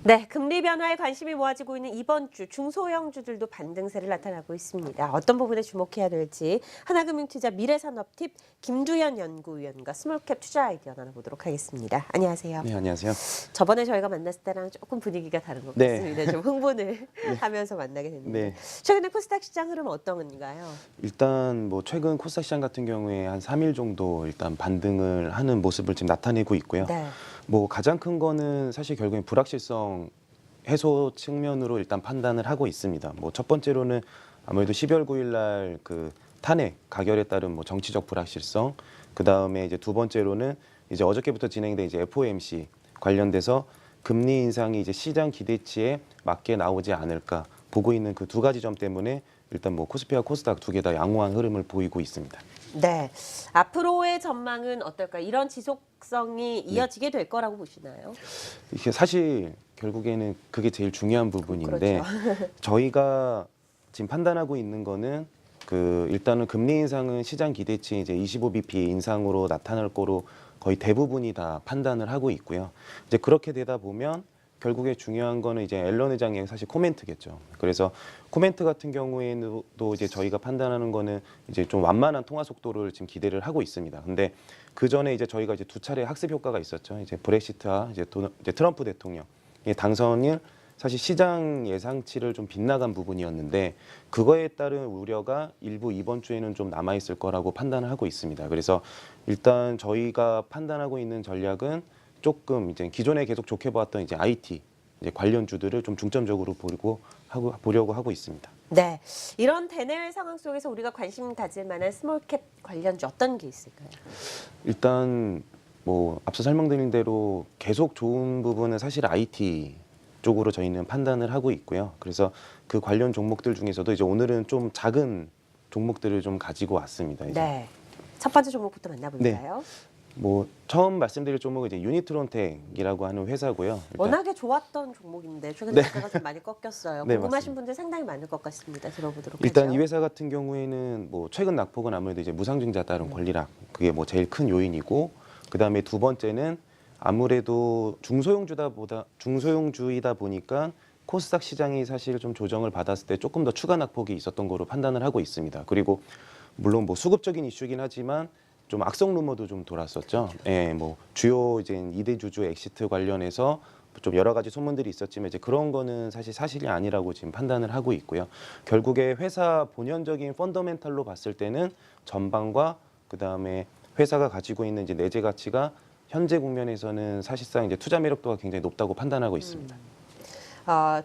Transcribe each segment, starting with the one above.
네, 금리 변화에 관심이 모아지고 있는 이번 주 중소형주들도 반등세를 나타나고 있습니다. 어떤 부분에 주목해야 될지 하나금융투자 미래산업팁 김두현 연구위원과 스몰캡 투자 아이디어 나눠보도록 하겠습니다. 안녕하세요. 네, 안녕하세요. 저번에 저희가 만났을 때랑 조금 분위기가 다른 것 네. 같습니다. 좀 흥분을 하면서 만나게 됐는데 네. 최근에 코스닥 시장 흐름 어떤가요? 일단 뭐 최근 코스닥 시장 같은 경우에 한 3일 정도 일단 반등을 하는 모습을 지금 나타내고 있고요. 네. 뭐 가장 큰 거는 사실 결국엔 불확실성 해소 측면으로 일단 판단을 하고 있습니다. 뭐 첫 번째로는 아무래도 12월 9일 날 그 탄핵 가결에 따른 뭐 정치적 불확실성, 그 다음에 이제 두 번째로는 이제 어저께부터 진행된 이제 FOMC 관련돼서 금리 인상이 이제 시장 기대치에 맞게 나오지 않을까 보고 있는 그 두 가지 점 때문에 일단 뭐 코스피와 코스닥 두 개 다 양호한 흐름을 보이고 있습니다. 네, 앞으로의 전망은 어떨까? 이런 지속성이 이어지게 될 거라고 보시나요? 이게 사실 결국에는 그게 제일 중요한 부분인데 그렇죠. 저희가 지금 판단하고 있는 거는 그 일단은 금리 인상은 시장 기대치 이제 25bp 인상으로 나타날 거로 거의 대부분이 다 판단을 하고 있고요. 이제 그렇게 되다 보면 결국에 중요한 거는 이제 앨런 회장의 사실 코멘트겠죠. 그래서 코멘트 같은 경우에도 이제 저희가 판단하는 거는 이제 좀 완만한 통화 속도를 지금 기대를 하고 있습니다. 근데 그 전에 이제 저희가 이제 두 차례 학습 효과가 있었죠. 이제 브렉시트와 이제 트럼프 대통령의 당선일 사실 시장 예상치를 좀 빗나간 부분이었는데 그거에 따른 우려가 일부 이번 주에는 좀 남아 있을 거라고 판단을 하고 있습니다. 그래서 일단 저희가 판단하고 있는 전략은 조금 이제 기존에 계속 좋게 보았던 이제 IT 이제 관련주들을 좀 중점적으로 보려고 하고 있습니다. 네, 이런 대내외 상황 속에서 우리가 관심 가질 만한 스몰캡 관련주 어떤 게 있을까요? 일단 뭐 앞서 설명드린 대로 계속 좋은 부분은 사실 IT 쪽으로 저희는 판단을 하고 있고요. 그래서 그 관련 종목들 중에서도 이제 오늘은 좀 작은 종목들을 좀 가지고 왔습니다. 이제. 네, 첫 번째 종목부터 만나볼까요? 뭐 처음 말씀드릴 종목은 이제 유니트론텍이라고 하는 회사고요. 일단 워낙에 좋았던 종목인데 최근에 주가가 좀 많이 꺾였어요. 네, 궁금하신 맞습니다. 분들 상당히 많을 것 같습니다. 들어보도록 일단 하죠. 이 회사 같은 경우에는 뭐 최근 낙폭은 아무래도 이제 무상증자 따른 권리락 그게 뭐 제일 큰 요인이고 그 다음에 두 번째는 아무래도 중소형주이다 보니까 코스닥 시장이 사실 좀 조정을 받았을 때 조금 더 추가 낙폭이 있었던 거로 판단을 하고 있습니다. 그리고 물론 뭐 수급적인 이슈긴 하지만 좀 악성 루머도 좀 돌았었죠. 예, 뭐 주요 이제 2대 주주 엑시트 관련해서 좀 여러 가지 소문들이 있었지만 이제 그런 거는 사실이 아니라고 지금 판단을 하고 있고요. 결국에 회사 본연적인 펀더멘탈로 봤을 때는 전방과 그다음에 회사가 가지고 있는 이제 내재 가치가 현재 국면에서는 사실상 이제 투자 매력도가 굉장히 높다고 판단하고 있습니다.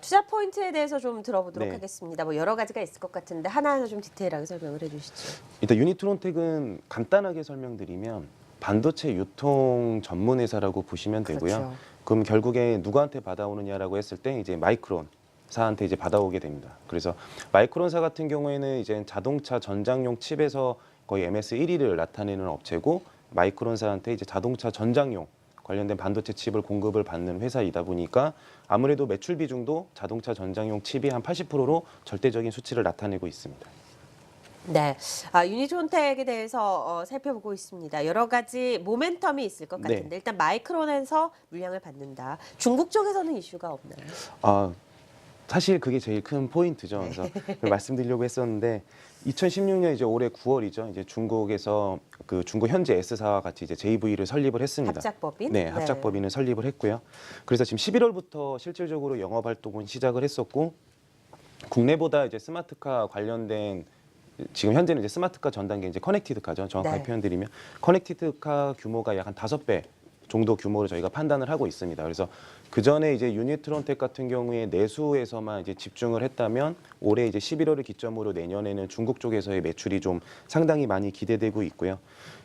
투자 포인트에 대해서 좀 들어보도록 네. 하겠습니다. 뭐 여러 가지가 있을 것 같은데 하나하나 좀 디테일하게 설명을 해주시죠. 일단 유니트론텍은 간단하게 설명드리면 반도체 유통 전문 회사라고 보시면 되고요. 그렇죠. 그럼 결국에 누구한테 받아오느냐라고 했을 때 이제 마이크론사한테 이제 받아오게 됩니다. 그래서 마이크론사 같은 경우에는 이제 자동차 전장용 칩에서 거의 MS 1위를 나타내는 업체고 마이크론사한테 이제 자동차 전장용 관련된 반도체 칩을 공급을 받는 회사이다 보니까 아무래도 매출 비중도 자동차 전장용 칩이 한 80%로 절대적인 수치를 나타내고 있습니다. 네, 유니트론텍에 대해서 살펴보고 있습니다. 여러 가지 모멘텀이 있을 것 같은데 네. 일단 마이크론에서 물량을 받는다. 중국 쪽에서는 이슈가 없나요? 아, 사실 그게 제일 큰 포인트죠. 그래서 그걸 말씀드리려고 했었는데 2016년 이제 올해 9월이죠. 이제 중국에서 그 중국 현지 S사와 같이 이제 JV를 설립을 했습니다. 합작법인? 네, 합작법인을 설립을 했고요. 그래서 지금 11월부터 실질적으로 영업 활동은 시작을 했었고 국내보다 이제 스마트카 관련된 지금 현재는 이제 스마트카 전 단계 이제 커넥티드카죠. 정확하게 네. 표현드리면 커넥티드카 규모가 약 한 5배 정도 규모로 저희가 판단을 하고 있습니다. 그래서 그 전에 이제 유니트론텍 같은 경우에 내수에서만 이제 집중을 했다면 올해 이제 11월을 기점으로 내년에는 중국 쪽에서의 매출이 좀 상당히 많이 기대되고 있고요.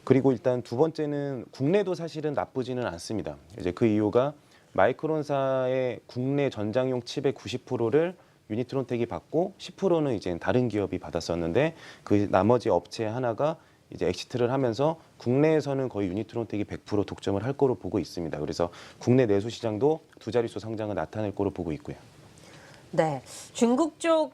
그리고 일단 두 번째는 국내도 사실은 나쁘지는 않습니다. 이제 그 이유가 마이크론사의 국내 전장용 칩의 90%를 유니트론텍이 받고 10%는 이제 다른 기업이 받았었는데 그 나머지 업체 하나가 이제 엑시트를 하면서 국내에서는 거의 유니트론텍이 100% 독점을 할 거로 보고 있습니다. 그래서 국내 내수 시장도 두 자릿수 성장을 나타낼 거로 보고 있고요. 네, 중국 쪽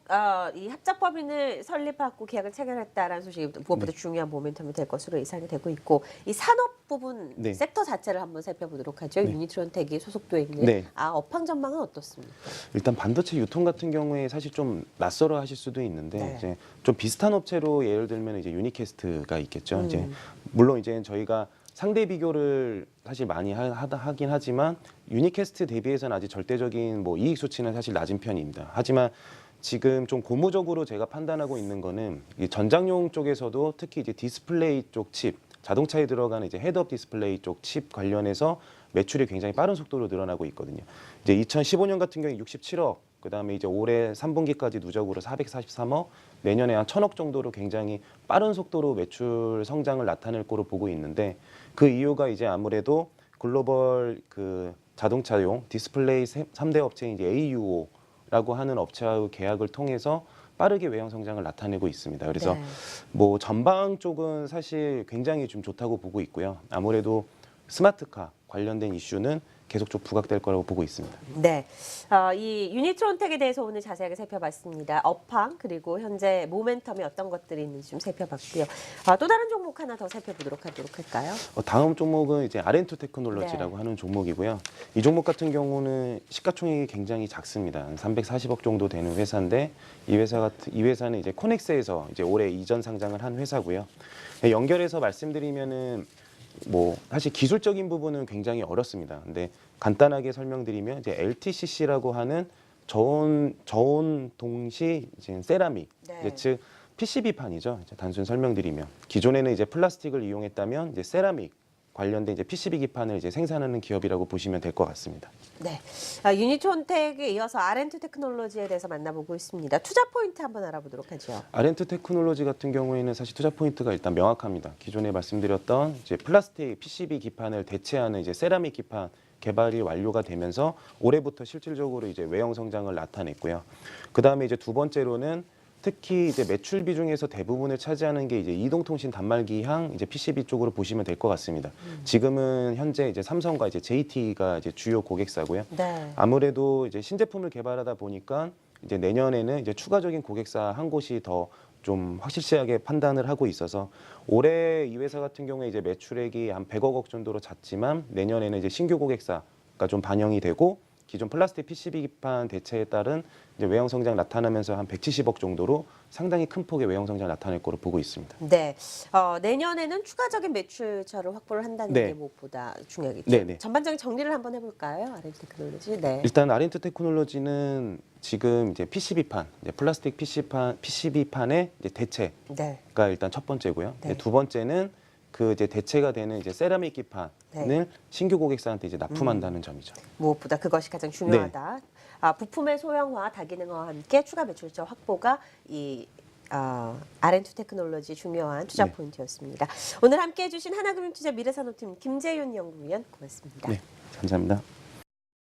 이 합작법인을 설립하고 계약을 체결했다라는 소식이 무엇보다 중요한 모멘텀이 될 것으로 예상이 되고 있고 이 산업 부분 네. 섹터 자체를 한번 살펴보도록 하죠. 네. 유니트론텍이 소속돼 있는 네. 업황 전망은 어떻습니까? 일단 반도체 유통 같은 경우에 사실 좀 낯설어 하실 수도 있는데 네. 이제 좀 비슷한 업체로 예를 들면 이제 유니캐스트가 있겠죠. 음. 이제 물론 이제 저희가 상대 비교를 사실 많이 하긴 하지만 유니캐스트 대비해서는 아직 절대적인 뭐 이익 수치는 사실 낮은 편입니다. 하지만 지금 좀 고무적으로 제가 판단하고 있는 거는 이 전장용 쪽에서도 특히 이제 디스플레이 쪽 칩, 자동차에 들어가는 이제 헤드업 디스플레이 쪽 칩 관련해서 매출이 굉장히 빠른 속도로 늘어나고 있거든요. 이제 2015년 같은 경우에 67억, 그다음에 이제 올해 3분기까지 누적으로 443억, 내년에 한 1,000억 정도로 굉장히 빠른 속도로 매출 성장을 나타낼 거로 보고 있는데 그 이유가 이제 아무래도 글로벌 그 자동차용 디스플레이 3대 업체인 이제 AUO라고 하는 업체와의 계약을 통해서 빠르게 외형 성장을 나타내고 있습니다. 그래서 네. 뭐 전방 쪽은 사실 굉장히 좀 좋다고 보고 있고요. 아무래도 스마트카 관련된 이슈는 계속 좀 부각될 거라고 보고 있습니다. 네, 이 유니트론텍에 대해서 오늘 자세하게 살펴봤습니다. 업황 그리고 현재 모멘텀이 어떤 것들이 있는지 좀 살펴봤고요. 또 다른 종목 하나 더 살펴보도록 할까요? 다음 종목은 이제 아렌투 테크놀로지라고 네. 하는 종목이고요. 이 종목 같은 경우는 시가총액이 굉장히 작습니다. 한 340억 정도 되는 회사인데 이 회사는 이제 코넥스에서 이제 올해 이전 상장을 한 회사고요. 연결해서 말씀드리면은 뭐 사실 기술적인 부분은 굉장히 어렵습니다. 근데 간단하게 설명드리면 이제 LTCC라고 하는 저온 동시 이제 세라믹, 네. 이제 즉 PCB판이죠. 단순 설명드리면 기존에는 이제 플라스틱을 이용했다면 이제 세라믹 관련된 이제 PCB 기판을 이제 생산하는 기업이라고 보시면 될 것 같습니다. 네, 유니트론텍에 이어서 아렌투 테크놀로지에 대해서 만나보고 있습니다. 투자 포인트 한번 알아보도록 하죠. 아렌투 테크놀로지 같은 경우에는 사실 투자 포인트가 일단 명확합니다. 기존에 말씀드렸던 이제 플라스틱 PCB 기판을 대체하는 이제 세라믹 기판 개발이 완료가 되면서 올해부터 실질적으로 이제 외형 성장을 나타냈고요. 그 다음에 이제 두 번째로는 특히 이제 매출 비중에서 대부분을 차지하는 게 이제 이동통신 단말기향 이제 PCB 쪽으로 보시면 될 것 같습니다. 지금은 현재 이제 삼성과 이제 JT가 이제 주요 고객사고요. 네. 아무래도 이제 신제품을 개발하다 보니까 이제 내년에는 이제 추가적인 고객사 한 곳이 더 좀 확실시하게 판단을 하고 있어서 올해 이 회사 같은 경우에 이제 매출액이 한 100억 원 정도로 잤지만 내년에는 이제 신규 고객사가 좀 반영이 되고 기존 플라스틱 PCB 기판 대체에 따른 이제 외형 성장 나타나면서 한 170억 정도로 상당히 큰 폭의 외형 성장 나타낼 거로 보고 있습니다. 네, 내년에는 추가적인 매출처를 확보를 한다는 네. 게 무엇보다 중요하겠죠. 네, 네. 전반적인 정리를 한번 해볼까요, 아렌투 테크놀로지? 네. 일단 아렌투 테크놀로지는 지금 이제 PCB판, 이제 플라스틱 PCB판의 이제 대체가 네. 일단 첫 번째고요. 네. 두 번째는 그 이제 대체가 되는 이제 세라믹 기판을 네. 신규 고객사한테 이제 납품한다는 점이죠. 무엇보다 그것이 가장 중요하다. 부품의 소형화, 다기능화와 함께 추가 매출처 확보가 이 아렌투 테크놀로지 중요한 투자 네. 포인트였습니다. 오늘 함께해 주신 하나금융투자 미래산업팀 김재윤 연구위원 고맙습니다. 네, 감사합니다.